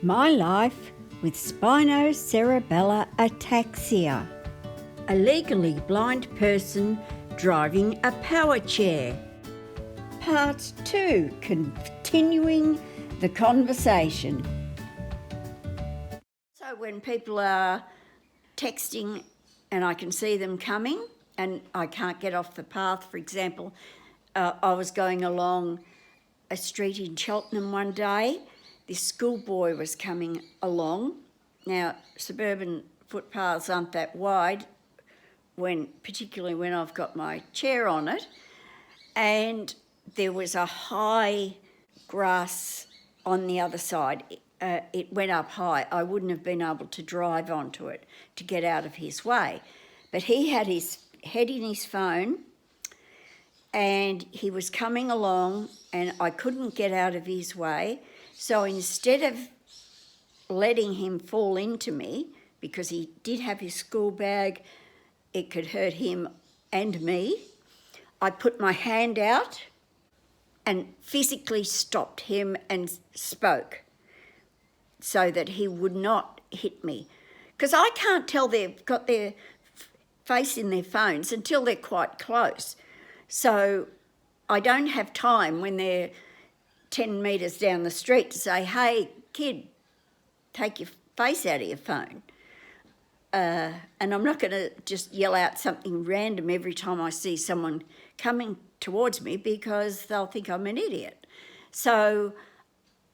My life with spinocerebellar ataxia. A legally blind person driving a Powerchair. Part 2, continuing the conversation. So when people are texting and I can see them coming and I can't get off the path, for example, I was going along a street in Cheltenham one day. This schoolboy was coming along. Now, suburban footpaths aren't that wide, particularly when I've got my chair on it, and there was a high grass on the other side. It went up high. I wouldn't have been able to drive onto it to get out of his way. But he had his head in his phone and he was coming along and I couldn't get out of his way. So instead of letting him fall into me, because he did have his school bag, it could hurt him and me, I put my hand out and physically stopped him and spoke so that he would not hit me. Because I can't tell they've got their face in their phones until they're quite close. So I don't have time when they're 10 metres down the street to say, hey, kid, take your face out of your phone. And I'm not going to just yell out something random every time I see someone coming towards me because they'll think I'm an idiot. So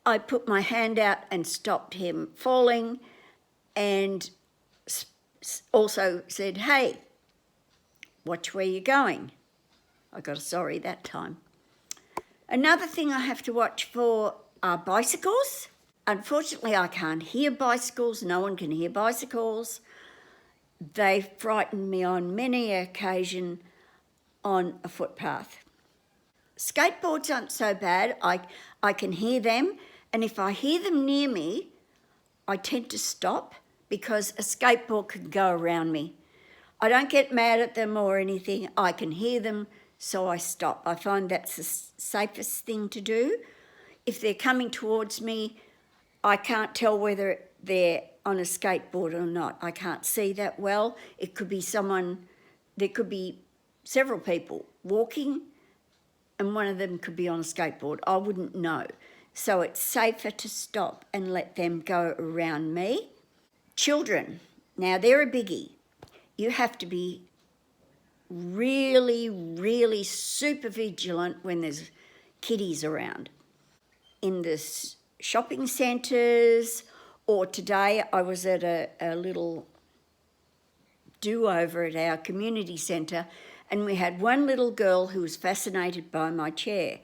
I put my hand out and stopped him falling and also said, hey, watch where you're going. I got a sorry that time. Another thing I have to watch for are bicycles. Unfortunately, I can't hear bicycles. No one can hear bicycles. They frightened me on many occasions on a footpath. Skateboards aren't so bad. I can hear them, and if I hear them near me, I tend to stop because a skateboard can go around me. I don't get mad at them or anything. I can hear them, so I stop. I find that's the safest thing to do. If they're coming towards me, I can't tell whether they're on a skateboard or not. I can't see that well. It could be there could be several people walking and one of them could be on a skateboard. I wouldn't know. So it's safer to stop and let them go around me. Children, now they're a biggie. You have to be really, really super vigilant when there's kiddies around. In the shopping centres, or today I was at a little do-over at our community centre and we had one little girl who was fascinated by my chair.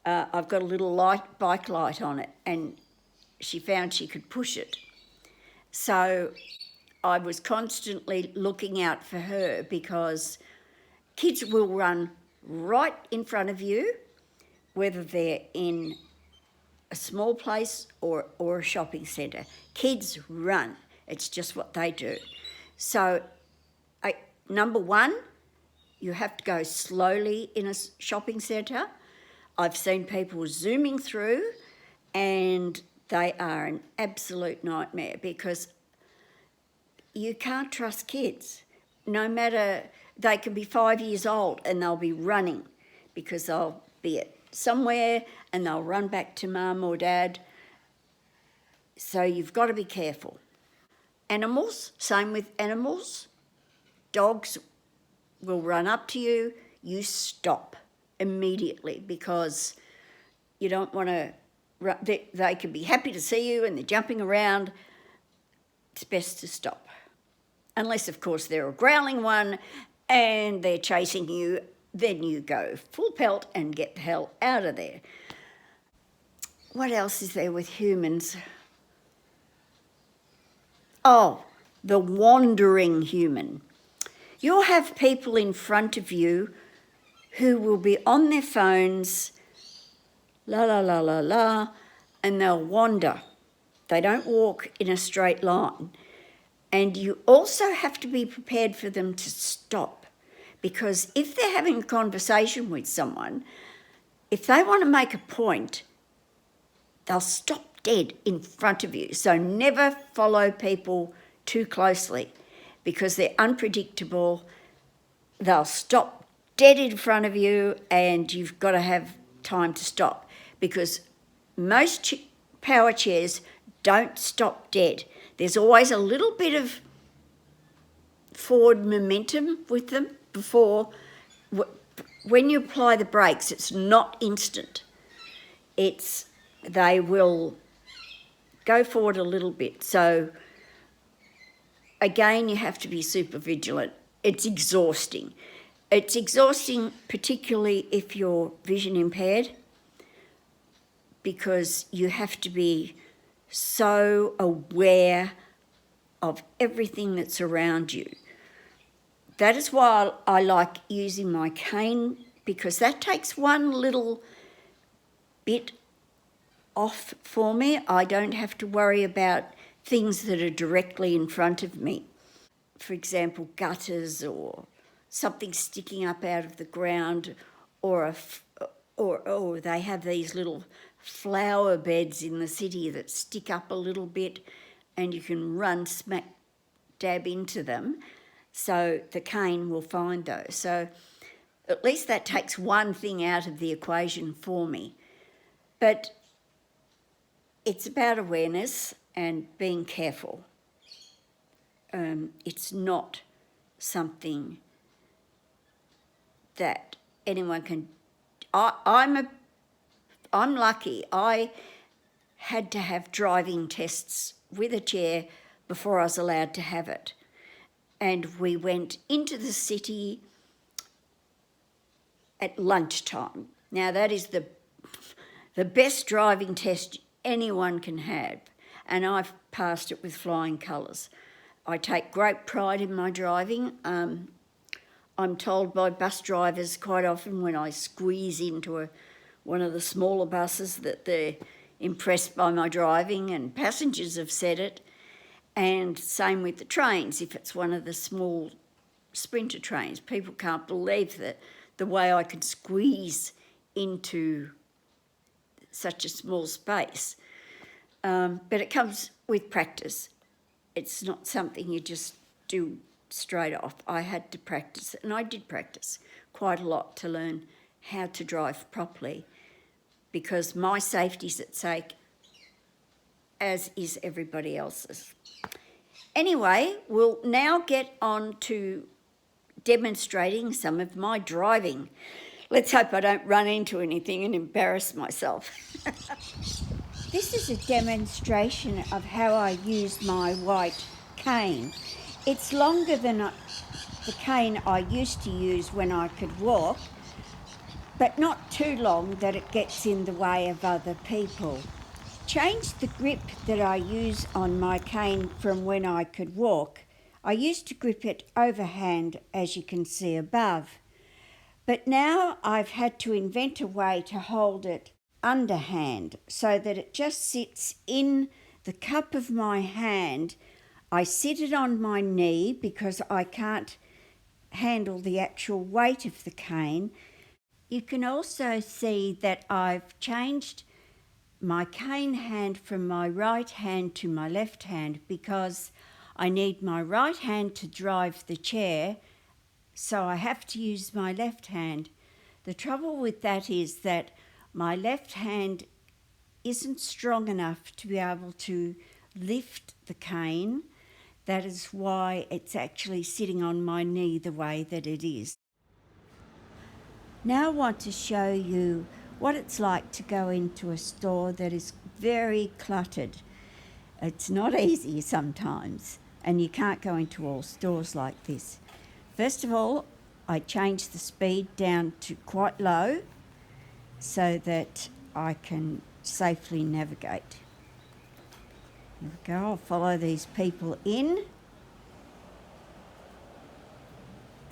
I've got a little bike light on it and she found she could push it. So I was constantly looking out for her because kids will run right in front of you, whether they're in a small place or a shopping centre. Kids run. It's just what they do. So, number one, you have to go slowly in a shopping centre. I've seen people zooming through and they are an absolute nightmare because you can't trust kids. No matter, they can be 5 years old and they'll be running because they'll be at somewhere and they'll run back to mum or dad. So you've got to be careful. Animals, same with animals. Dogs will run up to you. You stop immediately because you don't want to, they can be happy to see you and they're jumping around. It's best to stop. Unless, of course, they're a growling one and they're chasing you, then you go full pelt and get the hell out of there. What else is there with humans? Oh, the wandering human. You'll have people in front of you who will be on their phones, la, la, la, la, la, and they'll wander. They don't walk in a straight line. And you also have to be prepared for them to stop because if they're having a conversation with someone, if they want to make a point, they'll stop dead in front of you. So never follow people too closely because they're unpredictable. They'll stop dead in front of you and you've got to have time to stop because most power chairs don't stop dead. There's always a little bit of forward momentum with them before. When you apply the brakes, it's not instant. They will go forward a little bit. So again, you have to be super vigilant. It's exhausting. It's exhausting particularly if you're vision impaired because you have to be so aware of everything that's around you. That is why I like using my cane because that takes one little bit off for me. I don't have to worry about things that are directly in front of me. For example, gutters or something sticking up out of the ground or they have these little flower beds in the city that stick up a little bit and you can run smack dab into them. So the cane will find those. So at least that takes one thing out of the equation for me. But it's about awareness and being careful. It's not something that anyone can. I'm lucky. I had to have driving tests with a chair before I was allowed to have it. And we went into the city at lunchtime. Now that is the best driving test anyone can have, and I've passed it with flying colours. I take great pride in my driving. I'm told by bus drivers quite often when I squeeze into one of the smaller buses that they're impressed by my driving, and passengers have said it. And same with the trains. If it's one of the small sprinter trains, people can't believe that the way I can squeeze into such a small space. But it comes with practice. It's not something you just do straight off. I had to practice, and I did practice quite a lot to learn how to drive properly because my safety's at stake, as is everybody else's. Anyway, we'll now get on to demonstrating some of my driving. Let's hope I don't run into anything and embarrass myself. This is a demonstration of how I use my white cane. It's longer than the cane I used to use when I could walk, but not too long that it gets in the way of other people. Changed the grip that I use on my cane from when I could walk. I used to grip it overhand, as you can see above. But now I've had to invent a way to hold it underhand so that it just sits in the cup of my hand. I sit it on my knee because I can't handle the actual weight of the cane. You can also see that I've changed my cane hand from my right hand to my left hand because I need my right hand to drive the chair, so I have to use my left hand. The trouble with that is that my left hand isn't strong enough to be able to lift the cane. That is why it's actually sitting on my knee the way that it is. Now I want to show you what it's like to go into a store that is very cluttered. It's not easy sometimes, and you can't go into all stores like this. First of all, I changed the speed down to quite low so that I can safely navigate. Here we go, I'll follow these people in.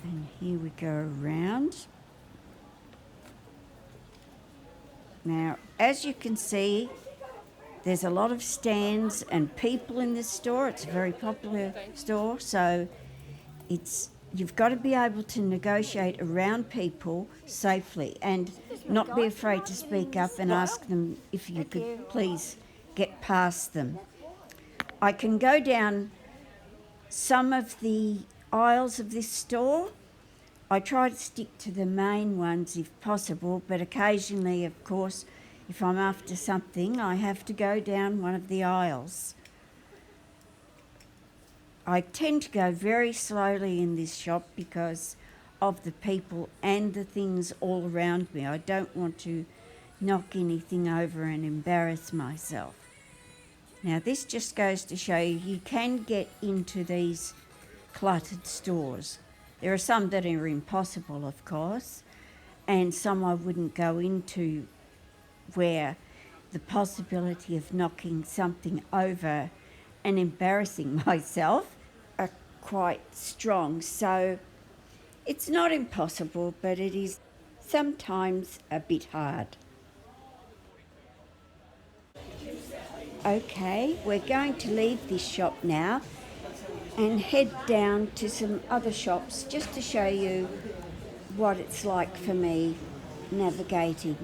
And here we go around. Now, as you can see, there's a lot of stands and people in this store. It's a very popular store, so you've got to be able to negotiate around people safely and not be afraid to speak up and ask them if you could please get past them. I can go down some of the aisles of this store. I try to stick to the main ones if possible, but occasionally, of course, if I'm after something, I have to go down one of the aisles. I tend to go very slowly in this shop because of the people and the things all around me. I don't want to knock anything over and embarrass myself. Now, this just goes to show you can get into these cluttered stores. There are some that are impossible, of course, and some I wouldn't go into where the possibility of knocking something over and embarrassing myself are quite strong. So it's not impossible, but it is sometimes a bit hard. Okay, we're going to leave this shop now and head down to some other shops just to show you what it's like for me navigating.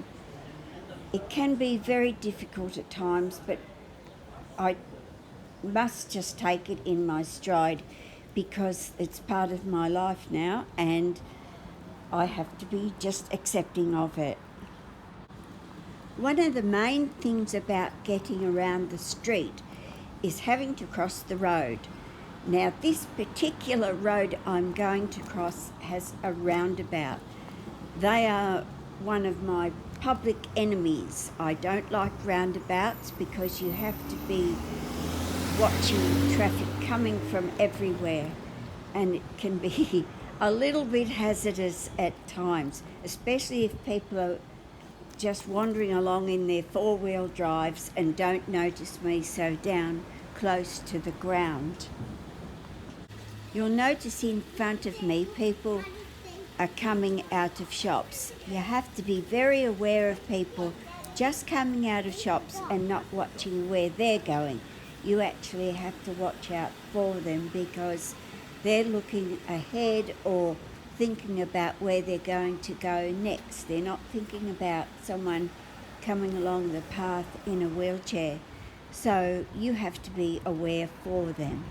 It can be very difficult at times, but I must just take it in my stride because it's part of my life now and I have to be just accepting of it. One of the main things about getting around the street is having to cross the road. Now, this particular road I'm going to cross has a roundabout. They are one of my public enemies. I don't like roundabouts because you have to be watching traffic coming from everywhere, and it can be a little bit hazardous at times, especially if people are just wandering along in their four-wheel drives and don't notice me so down close to the ground. You'll notice in front of me people are coming out of shops. You have to be very aware of people just coming out of shops and not watching where they're going. You actually have to watch out for them because they're looking ahead or thinking about where they're going to go next. They're not thinking about someone coming along the path in a wheelchair. So you have to be aware for them.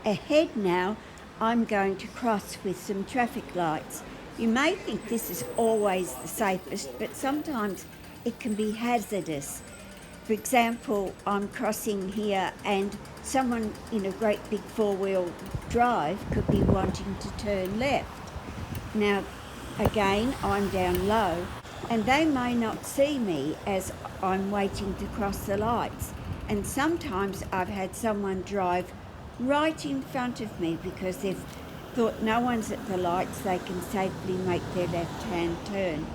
Ahead now, I'm going to cross with some traffic lights. You may think this is always the safest, but sometimes it can be hazardous. For example, I'm crossing here and someone in a great big four-wheel drive could be wanting to turn left. Now, again, I'm down low and they may not see me as I'm waiting to cross the lights. And sometimes I've had someone drive right in front of me because they've thought no one's at the lights, they can safely make their left-hand turn.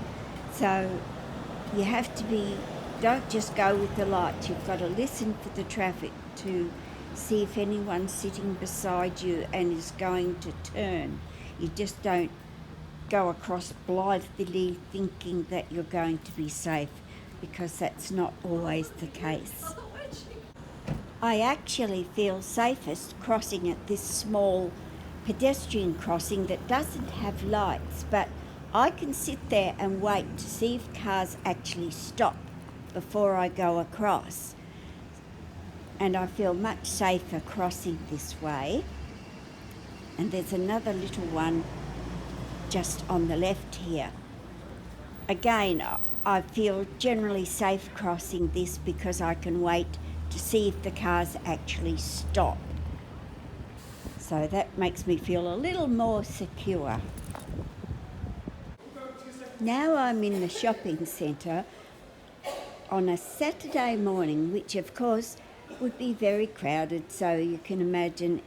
So you have to don't just go with the lights, you've got to listen for the traffic to see if anyone's sitting beside you and is going to turn. You just don't go across blithely thinking that you're going to be safe because that's not always the case. I actually feel safest crossing at this small pedestrian crossing that doesn't have lights, but I can sit there and wait to see if cars actually stop before I go across. And I feel much safer crossing this way. And there's another little one just on the left here. Again, I feel generally safe crossing this because I can wait to see if the cars actually stop. So that makes me feel a little more secure. Now I'm in the shopping centre on a Saturday morning, which of course would be very crowded, so you can imagine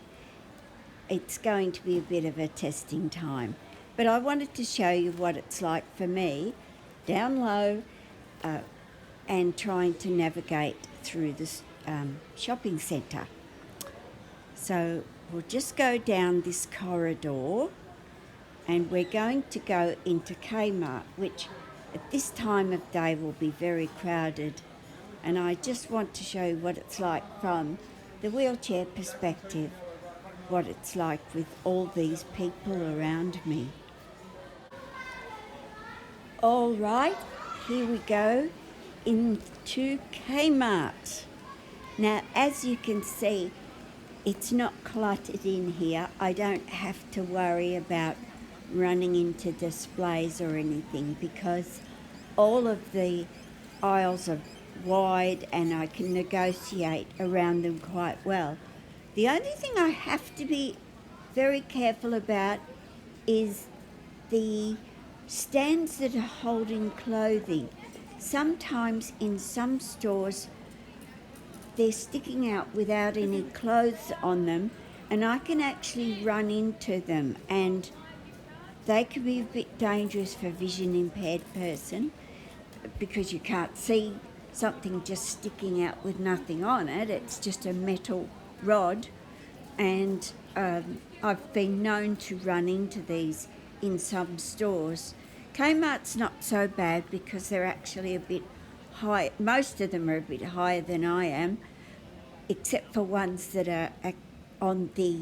it's going to be a bit of a testing time. But I wanted to show you what it's like for me, down low, and trying to navigate through this shopping centre. So we'll just go down this corridor and we're going to go into Kmart, which at this time of day will be very crowded. And I just want to show you what it's like from the wheelchair perspective, what it's like with all these people around me. All right, here we go into Kmart. Now, as you can see, it's not cluttered in here. I don't have to worry about running into displays or anything because all of the aisles are wide and I can negotiate around them quite well. The only thing I have to be very careful about is the stands that are holding clothing. Sometimes in some stores they're sticking out without any clothes on them and I can actually run into them and they can be a bit dangerous for a vision impaired person because you can't see something just sticking out with nothing on it. It's just a metal rod and I've been known to run into these in some stores. Kmart's not so bad because they're actually a bit high. Most of them are a bit higher than I am, except for ones that are on the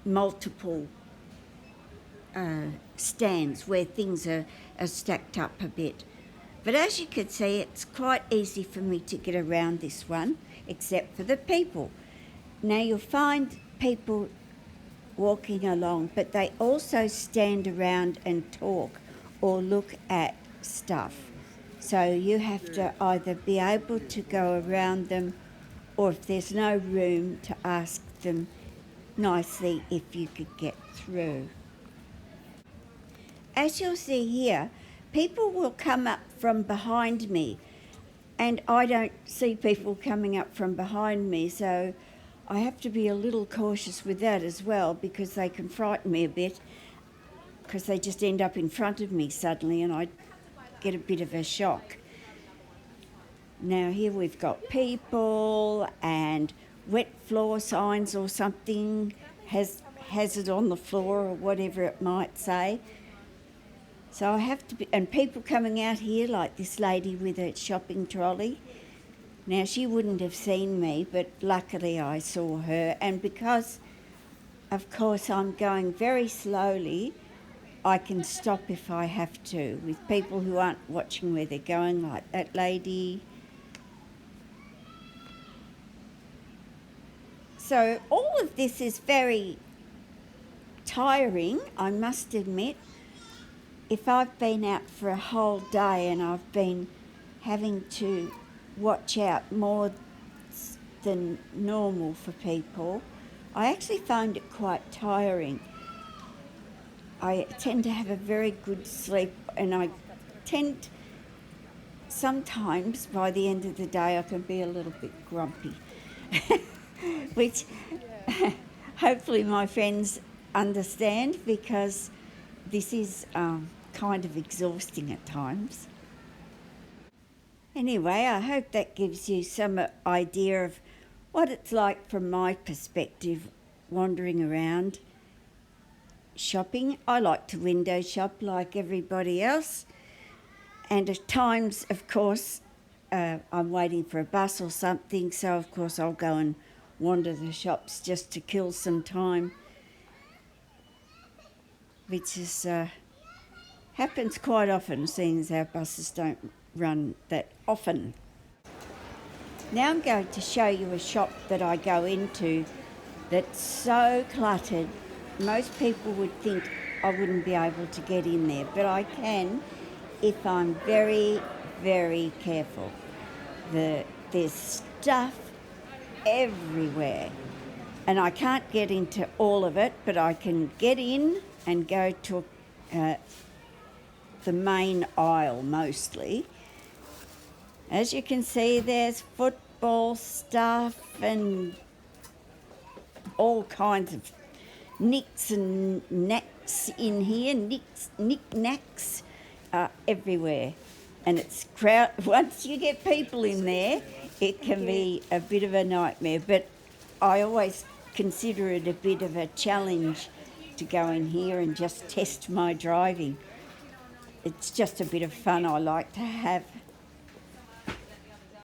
multiple stands where things are stacked up a bit. But as you can see, it's quite easy for me to get around this one, except for the people. Now you'll find people walking along, but they also stand around and talk or look at stuff. So you have to either be able to go around them or if there's no room to ask them nicely if you could get through. As you'll see here, people will come up from behind me and I don't see people coming up from behind me, so I have to be a little cautious with that as well because they can frighten me a bit because they just end up in front of me suddenly and I get a bit of a shock. Now here we've got people and wet floor signs or something, hazard on the floor or whatever it might say. So I have to be, and people coming out here like this lady with a shopping trolley. Now she wouldn't have seen me, but luckily I saw her. And because, of course, I'm going very slowly, I can stop if I have to with people who aren't watching where they're going, like that lady. So all of this is very tiring, I must admit. If I've been out for a whole day and I've been having to watch out more than normal for people, I actually find it quite tiring. I tend to have a very good sleep and I tend, sometimes by the end of the day I can be a little bit grumpy, which hopefully my friends understand because this is kind of exhausting at times. Anyway, I hope that gives you some idea of what it's like from my perspective wandering around shopping. I like to window shop like everybody else, and at times, of course, I'm waiting for a bus or something, so of course I'll go and wander the shops just to kill some time, which is happens quite often, seeing as our buses don't run that often. Now I'm going to show you a shop that I go into that's so cluttered, most people would think I wouldn't be able to get in there, but I can if I'm very, very careful. There's stuff everywhere, and I can't get into all of it, but I can get in and go to the main aisle mostly. As you can see, there's football stuff and all kinds of nicks and knacks in here, knick-knacks everywhere. And it's once you get people in there, it can be a bit of a nightmare, but I always consider it a bit of a challenge to go in here and just test my driving. It's just a bit of fun I like to have.